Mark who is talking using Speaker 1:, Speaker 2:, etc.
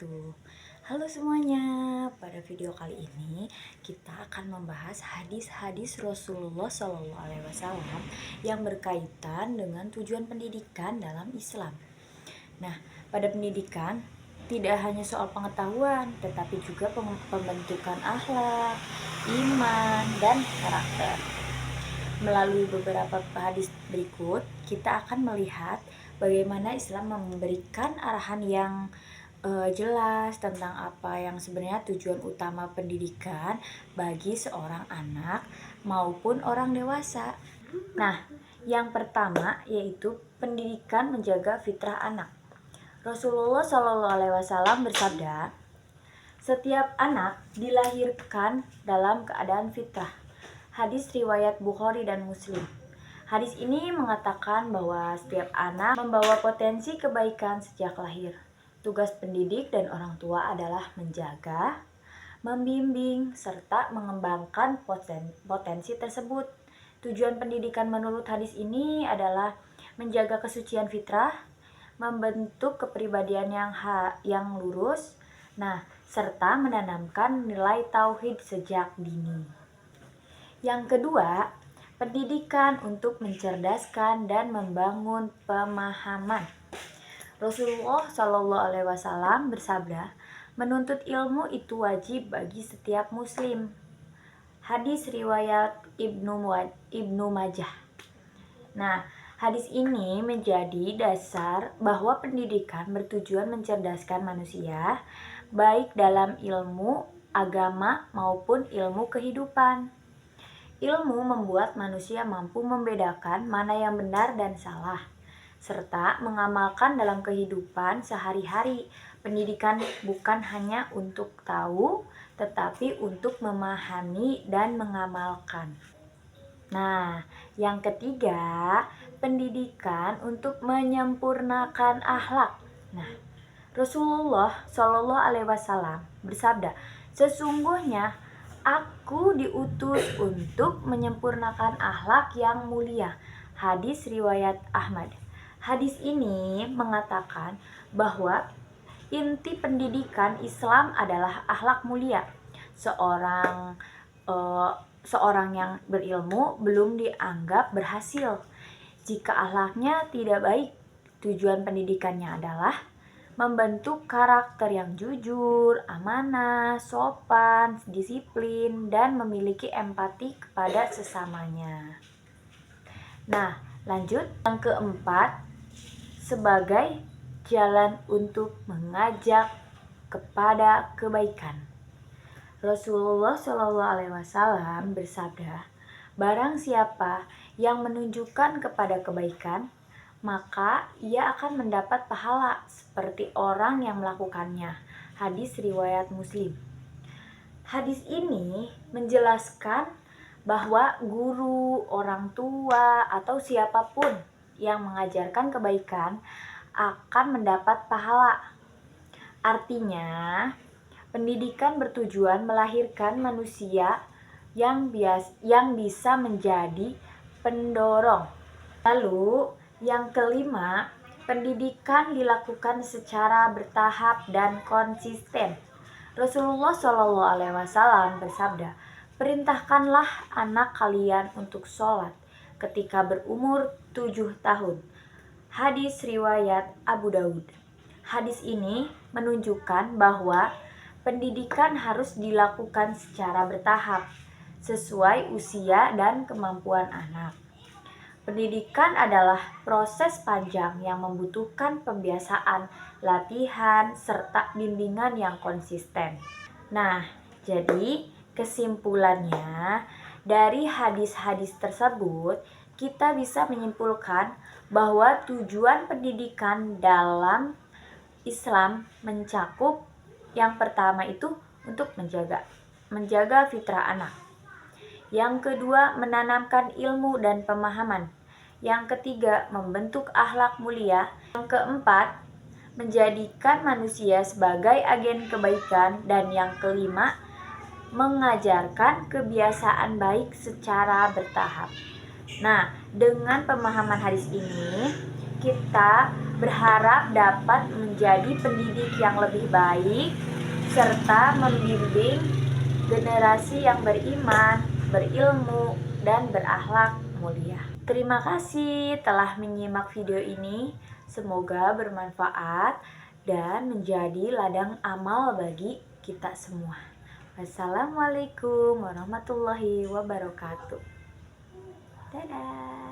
Speaker 1: wabarakatuh. Halo semuanya, pada video kali ini kita akan membahas hadis-hadis Rasulullah SAW yang berkaitan dengan tujuan pendidikan dalam Islam. Nah, pada pendidikan tidak hanya soal pengetahuan, tetapi juga pembentukan akhlak, iman, dan karakter. Melalui beberapa hadis berikut, kita akan melihat bagaimana Islam memberikan arahan yang jelas tentang apa yang sebenarnya tujuan utama pendidikan bagi seorang anak maupun orang dewasa. Nah, yang pertama yaitu pendidikan menjaga fitrah anak. Rasulullah SAW bersabda, setiap anak dilahirkan dalam keadaan fitrah. Hadis riwayat Bukhari dan Muslim. Hadis ini mengatakan bahwa setiap anak membawa potensi kebaikan sejak lahir. Tugas pendidik dan orang tua adalah menjaga, membimbing, serta mengembangkan potensi tersebut. Tujuan pendidikan menurut hadis ini adalah menjaga kesucian fitrah, membentuk kepribadian yang lurus, serta menanamkan nilai tauhid sejak dini. Yang kedua, pendidikan untuk mencerdaskan dan membangun pemahaman. Rasulullah SAW bersabda, menuntut ilmu itu wajib bagi setiap muslim. Hadis riwayat Ibnu Majah. Nah, hadis ini menjadi dasar bahwa pendidikan bertujuan mencerdaskan manusia, baik dalam ilmu, agama, maupun ilmu kehidupan. Ilmu membuat manusia mampu membedakan mana yang benar dan salah, serta mengamalkan dalam kehidupan sehari-hari. Pendidikan bukan hanya untuk tahu, tetapi untuk memahami dan mengamalkan. Nah, yang ketiga, pendidikan untuk menyempurnakan akhlak. Nah, Rasulullah SAW bersabda, sesungguhnya aku diutus untuk menyempurnakan akhlak yang mulia. Hadis riwayat Ahmad. Hadis ini mengatakan bahwa inti pendidikan Islam adalah akhlak mulia. Seorang yang berilmu belum dianggap berhasil jika akhlaknya tidak baik. Tujuan pendidikannya adalah membentuk karakter yang jujur, amanah, sopan, disiplin, dan memiliki empati kepada sesamanya. Nah, lanjut yang keempat, sebagai jalan untuk mengajak kepada kebaikan. Rasulullah SAW bersabda, barang siapa yang menunjukkan kepada kebaikan, maka ia akan mendapat pahala seperti orang yang melakukannya. Hadis riwayat Muslim. Hadis ini menjelaskan bahwa guru, orang tua, atau siapapun yang mengajarkan kebaikan akan mendapat pahala. Artinya, pendidikan bertujuan melahirkan manusia yang bisa menjadi pendorong. Lalu, yang kelima, pendidikan dilakukan secara bertahap dan konsisten. Rasulullah SAW bersabda, perintahkanlah anak kalian untuk sholat ketika berumur 7 tahun. Hadis riwayat Abu Daud. Hadis ini menunjukkan bahwa pendidikan harus dilakukan secara bertahap, sesuai usia dan kemampuan anak. Pendidikan adalah proses panjang yang membutuhkan pembiasaan, latihan, serta bimbingan yang konsisten. Nah, jadi kesimpulannya, dari hadis-hadis tersebut, kita bisa menyimpulkan bahwa tujuan pendidikan dalam Islam mencakup yang pertama itu untuk menjaga fitrah anak. Yang kedua, menanamkan ilmu dan pemahaman. Yang ketiga, membentuk akhlak mulia. Yang keempat, menjadikan manusia sebagai agen kebaikan. Dan yang kelima, mengajarkan kebiasaan baik secara bertahap. Nah, dengan pemahaman hadis ini, kita berharap dapat menjadi pendidik yang lebih baik serta membimbing generasi yang beriman, berilmu, dan berakhlak mulia. Terima kasih telah menyimak video ini. Semoga bermanfaat dan menjadi ladang amal bagi kita semua. Wassalamualaikum warahmatullahi wabarakatuh. Dadah.